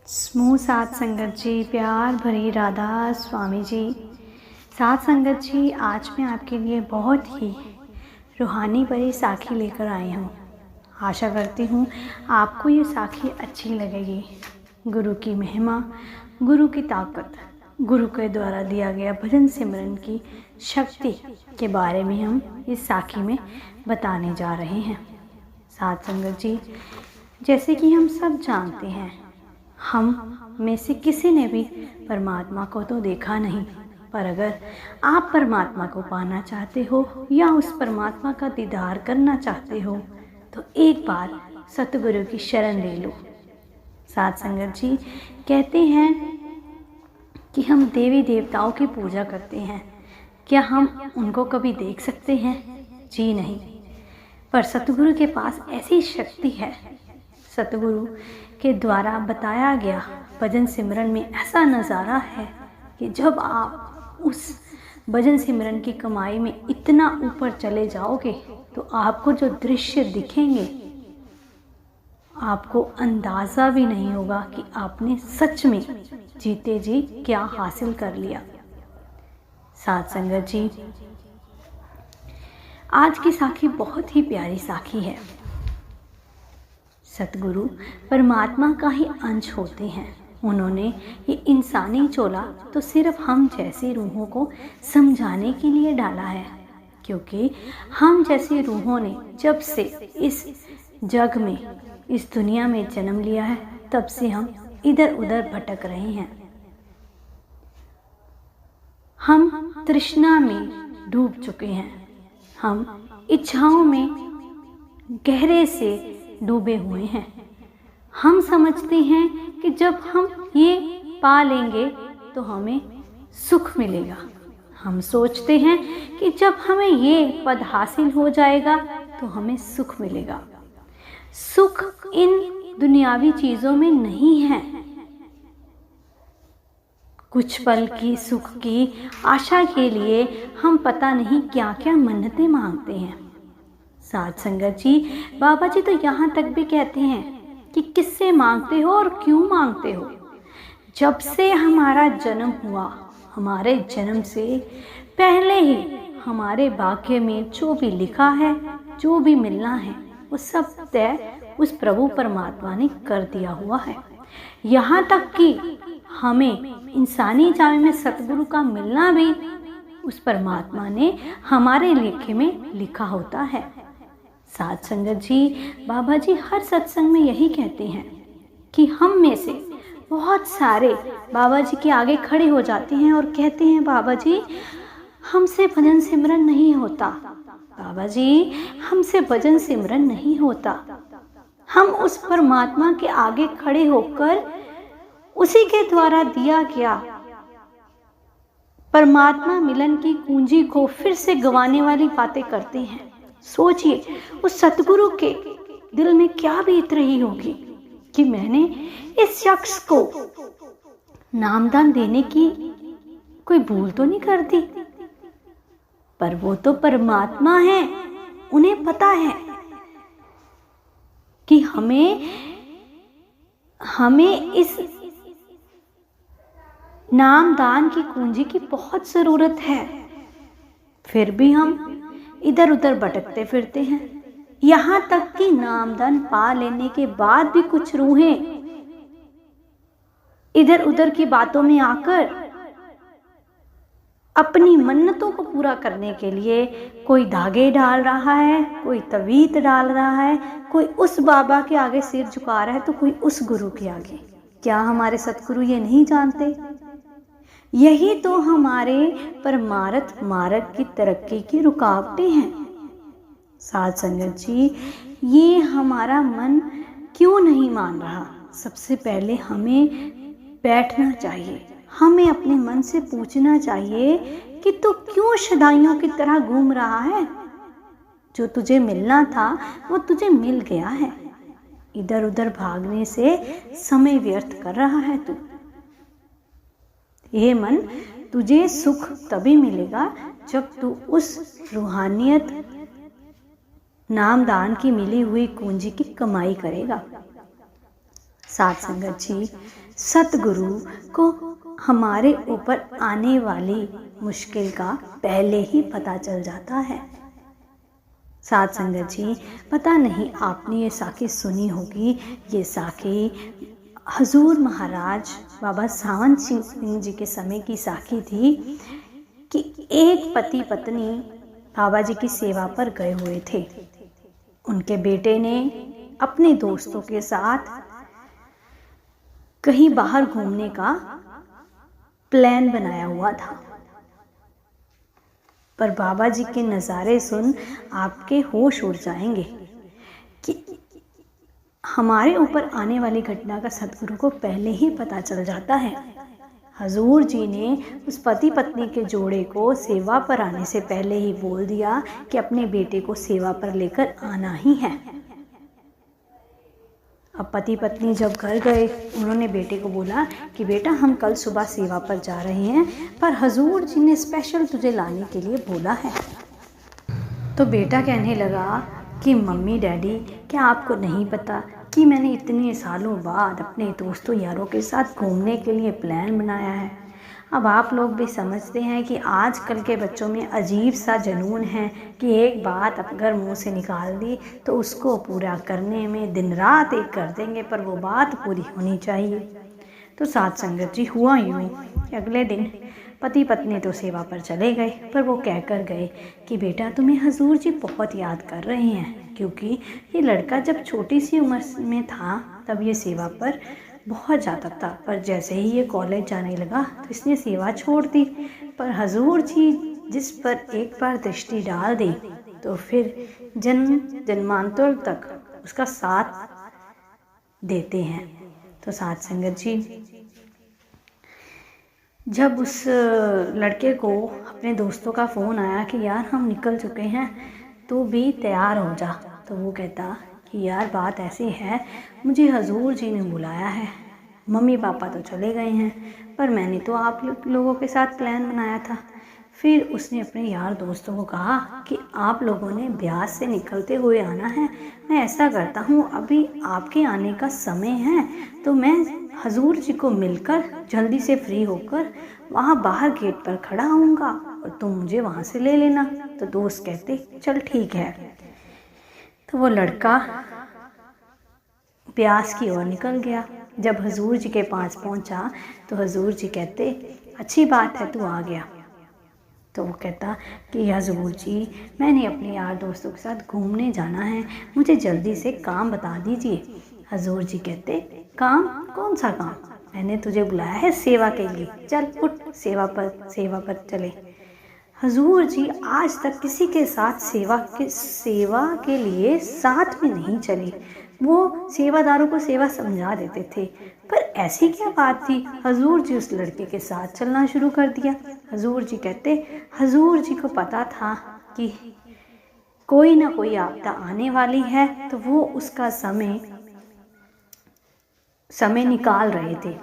समूह साध संगत जी, प्यार भरी राधा स्वामी जी। साध संगत जी, आज मैं आपके लिए बहुत ही रूहानी भरी साखी लेकर आई हूँ। आशा करती हूँ आपको ये साखी अच्छी लगेगी। गुरु की महिमा, गुरु की ताकत, गुरु के द्वारा दिया गया भजन सिमरन की शक्ति के बारे में हम इस साखी में बताने जा रहे हैं। साध संगत जी, जैसे कि हम सब जानते हैं, हम में से किसी ने भी परमात्मा को तो देखा नहीं, पर अगर आप परमात्मा को पाना चाहते हो या उस परमात्मा का दीदार करना चाहते हो तो एक बार सतगुरु की शरण ले लो। साध संगत जी, कहते हैं कि हम देवी देवताओं की पूजा करते हैं, क्या हम उनको कभी देख सकते हैं? जी नहीं, पर सतगुरु के पास ऐसी शक्ति है। सतगुरु के द्वारा बताया गया भजन सिमरन में ऐसा नज़ारा है कि जब आप उस भजन सिमरन की कमाई में इतना ऊपर चले जाओगे तो आपको जो दृश्य दिखेंगे, आपको अंदाज़ा भी नहीं होगा कि आपने सच में जीते जी क्या हासिल कर लिया। साध संगत जी, आज की साखी बहुत ही प्यारी साखी है। सतगुरु परमात्मा का ही अंश होते हैं। उन्होंने ये इंसानी चोला तो सिर्फ हम जैसी रूहों को समझाने के लिए डाला है, क्योंकि हम जैसी रूहों ने जब से इस जग में, इस दुनिया में जन्म लिया है, तब से हम इधर उधर भटक रहे हैं। हम तृष्णा में डूब चुके हैं, हम इच्छाओं में गहरे से डूबे हुए हैं। हम समझते हैं कि जब हम ये पा लेंगे तो हमें सुख मिलेगा। हम सोचते हैं कि जब हमें ये पद हासिल हो जाएगा तो हमें सुख मिलेगा। सुख इन दुनियावी चीज़ों में नहीं है। कुछ पल की सुख की आशा के लिए हम पता नहीं क्या क्या मन्नतें मांगते हैं। साध संगत जी, बाबा जी तो यहाँ तक भी कहते हैं कि किससे मांगते हो और क्यों मांगते हो। जब से हमारा जन्म हुआ, हमारे जन्म से पहले ही हमारे भाग्य में जो भी लिखा है, जो भी मिलना है, वो सब तय उस प्रभु परमात्मा ने कर दिया हुआ है। यहाँ तक कि हमें इंसानी जामे में सतगुरु का मिलना भी उस परमात्मा ने हमारे लेखे में लिखा होता है। साध संगत जी, बाबा जी हर सत्संग में यही कहते हैं कि हम में से बहुत सारे बाबा जी के आगे खड़े हो जाते हैं और कहते हैं, बाबा जी हमसे भजन सिमरन नहीं होता, बाबा जी हमसे भजन सिमरन नहीं होता। हम उस परमात्मा के आगे खड़े होकर उसी के द्वारा दिया गया परमात्मा मिलन की कुंजी को फिर से गंवाने वाली बातें करते हैं। सोचिए उस सतगुरु के दिल में क्या बीत रही होगी कि मैंने इस शख्स को नामदान देने की कोई भूल तो नहीं कर दी। पर वो तो परमात्मा है, उन्हें पता है कि हमें इस नामदान की कुंजी की बहुत ज़रूरत है। फिर भी हम इधर उधर भटकते फिरते हैं। यहाँ तक कि नामदान पा लेने के बाद भी कुछ रूहें इधर उधर की बातों में आकर अपनी मन्नतों को पूरा करने के लिए कोई धागे डाल रहा है, कोई तवीत डाल रहा है, कोई उस बाबा के आगे सिर झुका रहा है तो कोई उस गुरु के आगे। क्या हमारे सतगुरु ये नहीं जानते? यही तो हमारे परमार्थ मार्ग की तरक्की की रुकावटें हैं। साध संगत जी, ये हमारा मन क्यों नहीं मान रहा? सबसे पहले हमें बैठना चाहिए, हमें अपने मन से पूछना चाहिए कि तू क्यों शदाइयों की तरह घूम रहा है? जो तुझे मिलना था वो तुझे मिल गया है। इधर उधर भागने से समय व्यर्थ कर रहा है तू। ये मन, तुझे सुख तभी मिलेगा जब तू उस रूहानियत नामदान की मिली हुई कुंजी की कमाई करेगा। साध संगत जी, सतगुरु को हमारे ऊपर आने वाली मुश्किल का पहले ही पता चल जाता है। साध संगत जी, पता नहीं आपने ये साखी सुनी होगी। ये साखी हजूर महाराज बाबा सावन सिंह जी के समय की साखी थी कि एक पति पत्नी बाबा जी की सेवा पर गए हुए थे। उनके बेटे ने अपने दोस्तों के साथ कहीं बाहर घूमने का प्लान बनाया हुआ था, पर बाबा जी के नज़ारे सुन आपके होश उड़ जाएंगे कि हमारे ऊपर आने वाली घटना का सतगुरु को पहले ही पता चल जाता है। हजूर जी ने उस पति पत्नी के जोड़े को सेवा पर आने से पहले ही बोल दिया कि अपने बेटे को सेवा पर लेकर आना ही है। अब पति पत्नी जब घर गए, उन्होंने बेटे को बोला कि बेटा हम कल सुबह सेवा पर जा रहे हैं, पर हजूर जी ने स्पेशल तुझे लाने के लिए बोला है। तो बेटा कहने लगा कि मम्मी डैडी, क्या आपको नहीं पता कि मैंने इतने सालों बाद अपने दोस्तों यारों के साथ घूमने के लिए प्लान बनाया है। अब आप लोग भी समझते हैं कि आजकल के बच्चों में अजीब सा जुनून है कि एक बात अगर मुंह से निकाल दी तो उसको पूरा करने में दिन रात एक कर देंगे, पर वो बात पूरी होनी चाहिए। तो साध संगत जी, हुआ यूँ अगले दिन पति पत्नी तो सेवा पर चले गए, पर वो कह कर गए कि बेटा तुम्हें हजूर जी बहुत याद कर रहे हैं, क्योंकि ये लड़का जब छोटी सी उम्र में था तब ये सेवा पर बहुत जाता था, पर जैसे ही ये कॉलेज जाने लगा तो इसने सेवा छोड़ दी। पर हजूर जी जिस पर एक बार दृष्टि डाल दी तो फिर जन्म जन्मांतर तक उसका साथ देते हैं। तो साध संगत जी, जब उस लड़के को अपने दोस्तों का फ़ोन आया कि यार हम निकल चुके हैं, तो भी तैयार हो जा, तो वो कहता कि यार बात ऐसी है, मुझे हजूर जी ने बुलाया है, मम्मी पापा तो चले गए हैं, पर मैंने तो आप लोगों के साथ प्लान बनाया था। फिर उसने अपने यार दोस्तों को कहा कि आप लोगों ने ब्यास से निकलते हुए आना है, मैं ऐसा करता हूँ अभी आपके आने का समय है, तो मैं हजूर जी को मिलकर जल्दी से फ्री होकर वहाँ बाहर गेट पर खड़ा होऊंगा और तुम मुझे वहाँ से ले लेना। तो दोस्त कहते चल ठीक है। तो वो लड़का ब्यास की ओर निकल गया। जब हजूर जी के पास पहुँचा तो हजूर जी कहते अच्छी बात है तू आ गया। तो वो कहता कि हजूर जी, मैंने अपने यार दोस्तों के साथ घूमने जाना है, मुझे जल्दी से काम बता दीजिए। हजूर जी कहते काम? कौन सा काम? मैंने तुझे बुलाया है सेवा के लिए, चल उठ सेवा पर चले। हजूर जी आज तक किसी के साथ सेवा के लिए साथ में नहीं चले, वो सेवादारों को सेवा समझा देते थे, पर ऐसी क्या बात थी, हजूर जी उस लड़के के साथ चलना शुरू कर दिया। हजूर जी कहते हजूर जी को पता था कि कोई ना कोई आपदा आने वाली है, तो वो उसका समय निकाल रहे थे।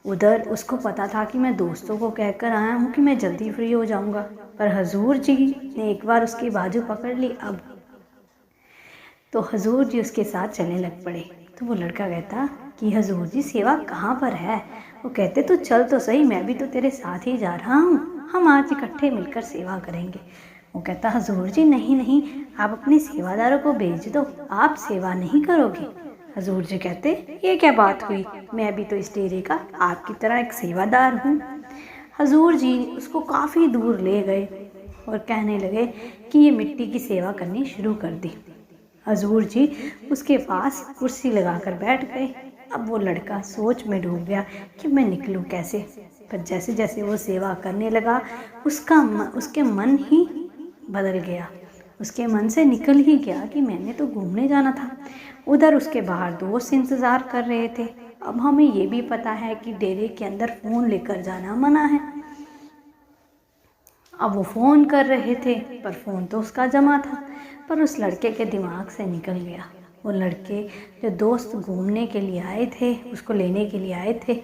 उधर उसको पता था कि मैं दोस्तों को कहकर आया हूँ कि मैं जल्दी फ्री हो जाऊँगा, पर हजूर जी ने एक बार उसकी बाजू पकड़ ली। अब तो हजूर जी उसके साथ चलने लग पड़े। तो वो लड़का कहता कि हजूर जी सेवा कहाँ पर है? वो कहते तो चल तो सही, मैं भी तो तेरे साथ ही जा रहा हूँ, हम आज इकट्ठे मिलकर सेवा करेंगे। वो कहता हजूर जी नहीं, आप अपने सेवादारों को भेज दो, आप सेवा नहीं करोगे। हजूर जी कहते ये क्या बात हुई, मैं भी तो इस डेरे का आपकी तरह एक सेवादार हूँ। हजूर जी उसको काफ़ी दूर ले गए और कहने लगे कि ये मिट्टी की सेवा करनी शुरू कर दी। हजूर जी उसके पास कुर्सी लगाकर बैठ गए। अब वो लड़का सोच में डूब गया कि मैं निकलूं कैसे, पर जैसे जैसे वो सेवा करने लगा उसके मन ही बदल गया, उसके मन से निकल ही गया कि मैंने तो घूमने जाना था। उधर उसके बाहर दोस्त इंतज़ार कर रहे थे। अब हमें ये भी पता है कि डेरे के अंदर फ़ोन लेकर जाना मना है। अब वो फ़ोन कर रहे थे, पर फ़ोन तो उसका जमा था, पर उस लड़के के दिमाग से निकल गया। वो लड़के जो दोस्त घूमने के लिए आए थे, उसको लेने के लिए आए थे,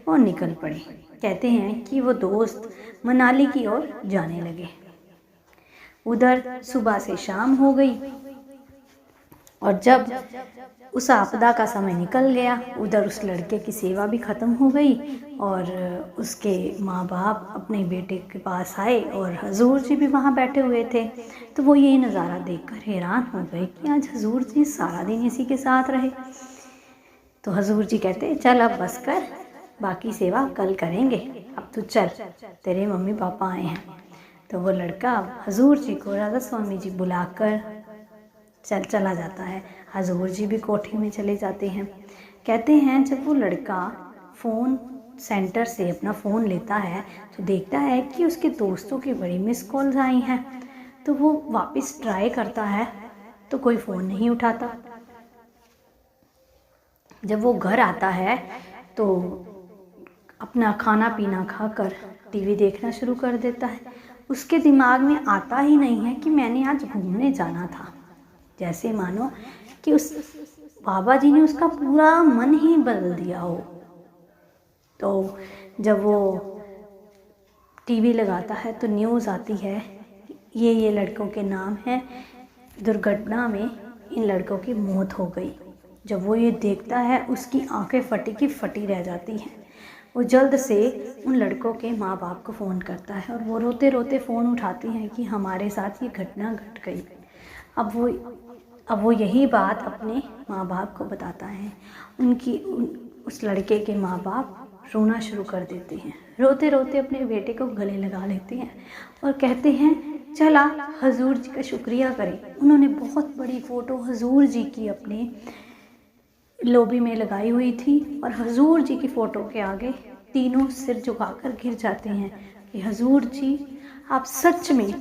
वो निकल पड़े। कहते हैं कि वो दोस्त मनाली की ओर जाने लगे। उधर सुबह से शाम हो गई। और जब उस आपदा का समय निकल गया, उधर उस लड़के की सेवा भी ख़त्म हो गई और उसके माँ बाप अपने बेटे के पास आए और हजूर जी भी वहाँ बैठे हुए थे। तो वो ये नज़ारा देखकर हैरान हो गए कि आज हजूर जी सारा दिन इसी के साथ रहे। तो हजूर जी कहते, चल अब बस कर, बाकी सेवा कल करेंगे, अब तू चल, तेरे मम्मी पापा आए हैं। तो वो लड़का हजूर जी को राधा स्वामी जी बुलाकर चला जाता है। हजूर जी भी कोठी में चले जाते हैं। कहते हैं जब वो लड़का फ़ोन सेंटर से अपना फ़ोन लेता है तो देखता है कि उसके दोस्तों की बड़ी मिस कॉल्स आई हैं। तो वो वापस ट्राई करता है तो कोई फ़ोन नहीं उठाता। जब वो घर आता है तो अपना खाना पीना खाकर टीवी देखना शुरू कर देता है। उसके दिमाग में आता ही नहीं है कि मैंने आज घूमने जाना था। जैसे मानो कि उस बाबा जी ने उसका पूरा मन ही बदल दिया हो। तो जब वो टीवी लगाता है तो न्यूज़ आती है, ये लड़कों के नाम हैं, दुर्घटना में इन लड़कों की मौत हो गई। जब वो ये देखता है उसकी आंखें फटी की फटी रह जाती हैं। वो जल्द से उन लड़कों के माँ बाप को फ़ोन करता है और वो रोते रोते फ़ोन उठाती हैं कि हमारे साथ ये घटना घट गई। अब वो यही बात अपने माँ बाप को बताता है। उस लड़के के माँ बाप रोना शुरू कर देते हैं, रोते रोते अपने बेटे को गले लगा लेते हैं और कहते हैं चला हजूर जी का शुक्रिया करें। उन्होंने बहुत बड़ी फ़ोटो हजूर जी की अपने लॉबी में लगाई हुई थी और हजूर जी की फ़ोटो के आगे तीनों सिर झुकाकर गिर जाते हैं कि हजूर जी आप सच में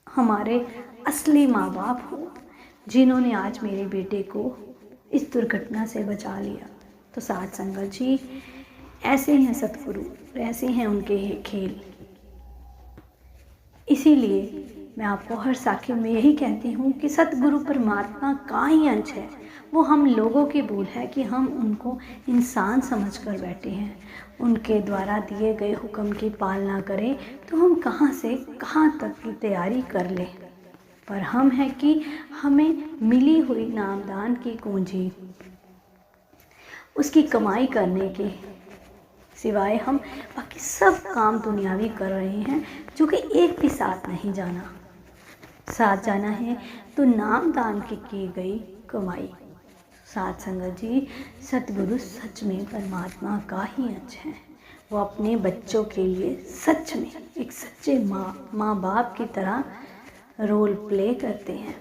हमारे असली माँ बाप हो, जिन्होंने आज मेरे बेटे को इस दुर्घटना से बचा लिया। तो साथ संगत जी, ऐसे हैं सतगुरु, ऐसे हैं उनके खेल। इसीलिए मैं आपको हर साखी में यही कहती हूँ कि सतगुरु परमात्मा का ही अंश है। वो हम लोगों की भूल है कि हम उनको इंसान समझकर बैठे हैं। उनके द्वारा दिए गए हुक्म की पालना करें तो हम कहाँ से कहाँ तक की तैयारी कर लें। पर हम हैं कि हमें मिली हुई नामदान की पूंजी, उसकी कमाई करने के सिवाय हम बाकी सब काम दुनियावी कर रहे हैं, जो कि एक भी साथ नहीं जाना। साथ जाना है तो नामदान की गई कमाई। साथ संगत जी, सतगुरु सच में परमात्मा का ही अंश है। वो अपने बच्चों के लिए सच में एक सच्चे माँ बाप की तरह रोल प्ले करते हैं।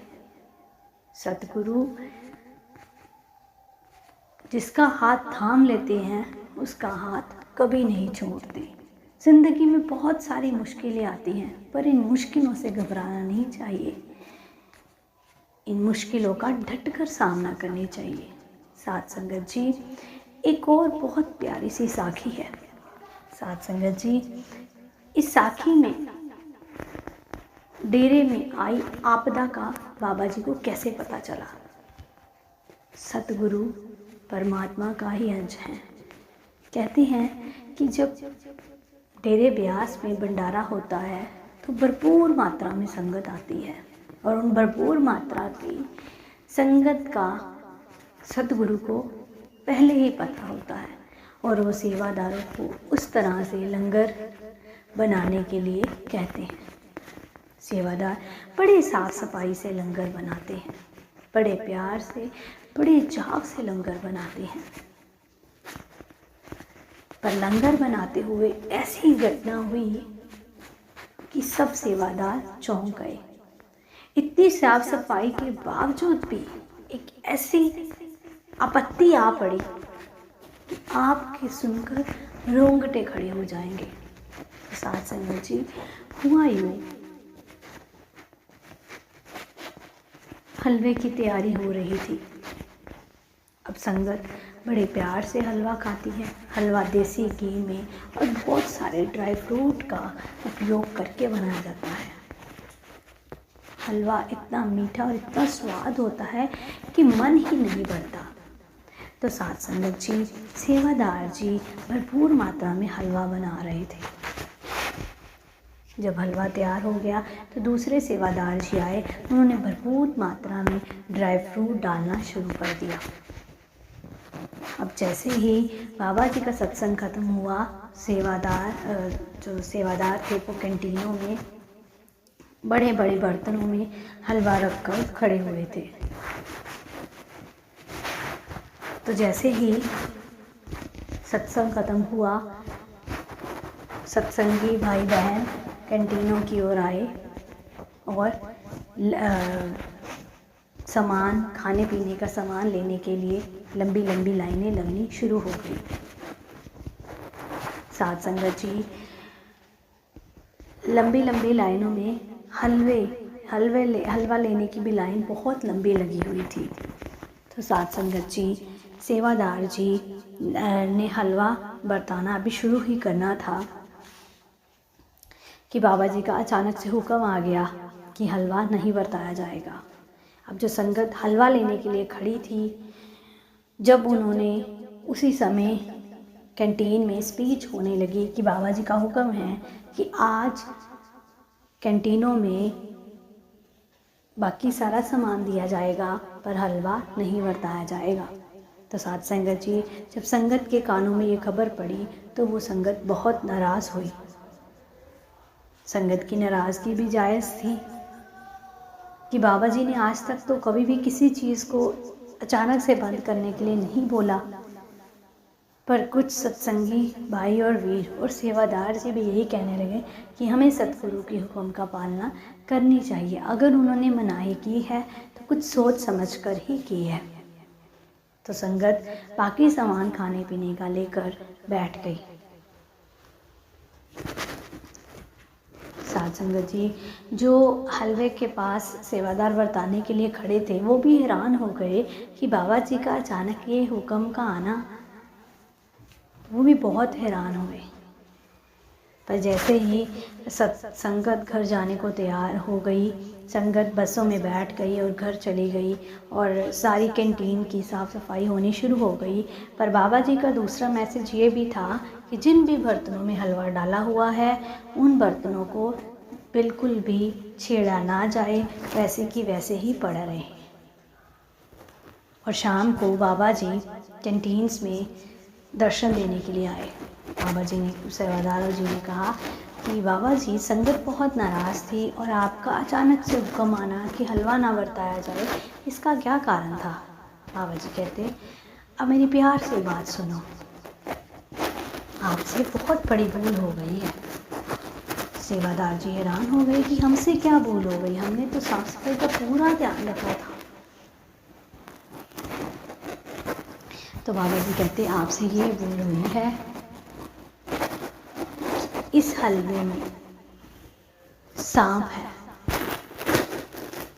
सतगुरु जिसका हाथ थाम लेते हैं उसका हाथ कभी नहीं छोड़ते। ज़िंदगी में बहुत सारी मुश्किलें आती हैं, पर इन मुश्किलों से घबराना नहीं चाहिए। इन मुश्किलों का डटकर सामना करनी चाहिए। साथ संगत जी, एक और बहुत प्यारी सी साखी है। साथ संगत जी, इस साखी में डेरे में आई आपदा का बाबा जी को कैसे पता चला। सतगुरु परमात्मा का ही अंश है। कहते हैं कि जब डेरे ब्यास में भंडारा होता है तो भरपूर मात्रा में संगत आती है और उन भरपूर मात्रा की संगत का सतगुरु को पहले ही पता होता है और वो सेवादारों को उस तरह से लंगर बनाने के लिए कहते हैं। सेवादार बड़े साफ सफाई से लंगर बनाते हैं, बड़े प्यार से, बड़े चाव से लंगर बनाते हैं। पर लंगर बनाते हुए ऐसी घटना हुई कि सब सेवादार चौंक गए। इतनी साफ सफाई के बावजूद भी एक ऐसी आपत्ति आ पड़ी कि आपके सुनकर रोंगटे खड़े हो जाएंगे। साथ संगत जी, हुआ यूं, हलवे की तैयारी हो रही थी। अब संगत बड़े प्यार से हलवा खाती है। हलवा देसी घी में और बहुत सारे ड्राई फ्रूट का उपयोग करके बनाया जाता है। हलवा इतना मीठा और इतना स्वाद होता है कि मन ही नहीं भरता। तो साथ संगत जी, सेवादार जी भरपूर मात्रा में हलवा बना रहे थे। जब हलवा तैयार हो गया तो दूसरे सेवादार जी आए। उन्होंने भरपूर मात्रा में ड्राई फ्रूट डालना शुरू कर दिया। अब जैसे ही बाबा जी का सत्संग ख़त्म हुआ, जो सेवादार थे वो कैंटीनों में बड़े बड़े बर्तनों में हलवा रखकर खड़े हुए थे। तो जैसे ही सत्संग ख़त्म हुआ, सत्संगी भाई बहन कैंटीनों की ओर आए और सामान, खाने पीने का सामान लेने के लिए लंबी लंबी लाइनें लगनी शुरू हो गई। साध संगत जी लंबी लंबी लाइनों में हलवा लेने की भी लाइन बहुत लंबी लगी हुई थी। तो साध संगत जी, सेवादार जी ने हलवा बरताना अभी शुरू ही करना था कि बाबा जी का अचानक से हुक्म आ गया कि हलवा नहीं बरताया जाएगा। अब जो संगत हलवा लेने के लिए खड़ी थी, जब उन्होंने उसी समय कैंटीन में स्पीच होने लगी कि बाबा जी का हुक्म है कि आज कैंटीनों में बाकी सारा सामान दिया जाएगा पर हलवा नहीं बरताया जाएगा। तो साध संगत जी, जब संगत के कानों में ये खबर पड़ी तो वो संगत बहुत नाराज़ हुई। संगत की नाराज़गी भी जायज़ थी कि बाबा जी ने आज तक तो कभी भी किसी चीज़ को अचानक से बंद करने के लिए नहीं बोला, पर कुछ सत्संगी भाई और वीर और सेवादार जी भी यही कहने लगे कि हमें सतगुरु की हुक्म का पालना करनी चाहिए। अगर उन्होंने मनाही की है तो कुछ सोच समझ कर ही की है। तो संगत बाकी सामान खाने पीने का लेकर बैठ गई। साध संगत जी जो हलवे के पास सेवादार बरताने के लिए खड़े थे, वो भी हैरान हो गए कि बाबा जी का अचानक ये हुक्म का आना। वो भी बहुत हैरान हुए। पर जैसे ही संगत घर जाने को तैयार हो गई, संगत बसों में बैठ गई और घर चली गई और सारी कैंटीन की साफ़ सफाई होनी शुरू हो गई। पर बाबा जी का दूसरा मैसेज ये भी था कि जिन भी बर्तनों में हलवा डाला हुआ है उन बर्तनों को बिल्कुल भी छेड़ा ना जाए, वैसे की वैसे ही पड़ा रहे। और शाम को बाबा जी कैंटीन्स में दर्शन देने के लिए आए। बाबा जी ने, सेवादार जी ने कहा कि बाबा जी, संगत बहुत नाराज़ थी और आपका अचानक से हुक्म आना कि हलवा ना बरताया जाए, इसका क्या कारण था? बाबा जी कहते, अब मेरी प्यार से बात सुनो, आपसे बहुत बड़ी भूल हो गई है। सेवादार जी हैरान हो गए कि हमसे क्या भूल हो गई, हमने तो साफ सफाई का पूरा ध्यान रखा था। तो बाबा जी कहते, आपसे ये भूल हुई है, इस हलवे में सांप है।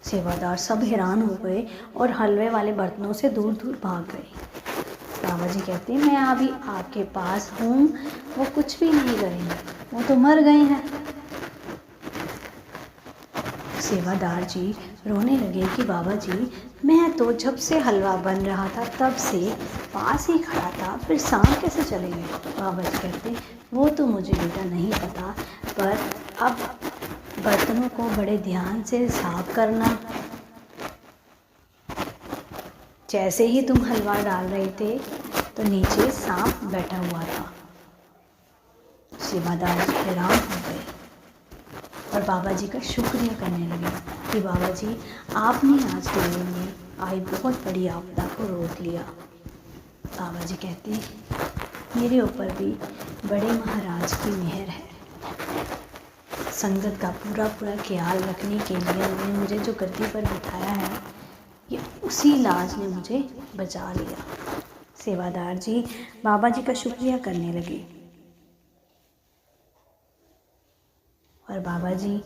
सेवादार सब हैरान हो गए और हलवे वाले बर्तनों से दूर दूर भाग गए। बाबा जी कहते, मैं अभी आपके पास हूँ, वो कुछ भी नहीं करेंगे, वो तो मर गए हैं। सेवादार जी रोने लगे कि बाबा जी, मैं तो जब से हलवा बन रहा था तब से पास ही खड़ा था, फिर सांप कैसे चले गए? बाबा जी कहते, वो तो मुझे बेटा नहीं पता, पर अब बर्तनों को बड़े ध्यान से साफ करना। जैसे ही तुम हलवा डाल रहे थे तो नीचे सांप बैठा हुआ था। सेवादार जी हैरान हो गए और बाबा जी का शुक्रिया करने लगे कि बाबा जी, आपने आज के दिन में आई बहुत बड़ी आपदा को रोक लिया। बाबा जी कहते, मेरे ऊपर भी बड़े महाराज की मेहर है। संगत का पूरा ख्याल रखने के लिए उन्होंने मुझे जो गद्दी पर बिठाया है, ये उसी लाज ने मुझे बचा लिया। सेवादार जी बाबा जी का शुक्रिया करने लगे और बाबा जी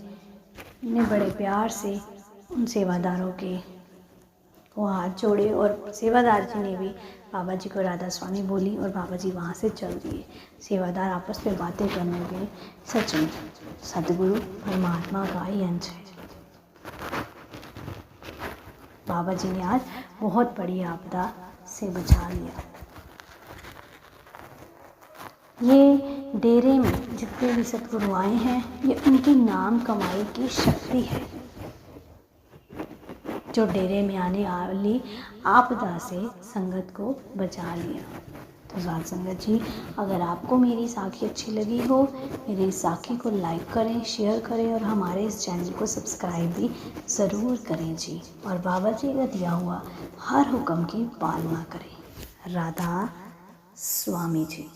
ने बड़े प्यार से उन सेवादारों के को हाथ जोड़े और सेवादार जी ने भी बाबा जी को राधा स्वामी बोली और बाबा जी वहाँ से चल दिए। सेवादार आपस में बातें करने लगे। सच में सतगुरु परमात्मा का ही अंश है। बाबा जी ने आज बहुत बड़ी आपदा से बचा लिया। ये डेरे में जितने भी सतगुरु आए हैं, ये उनकी नाम कमाई की शक्ति है जो डेरे में आने वाली आपदा से संगत को बचा लिया। तो साथ संगत जी, अगर आपको मेरी साखी अच्छी लगी हो, मेरी इस साखी को लाइक करें, शेयर करें और हमारे इस चैनल को सब्सक्राइब भी ज़रूर करें जी। और बाबा जी का दिया हुआ हर हुक्म की पालना करें। राधा स्वामी जी।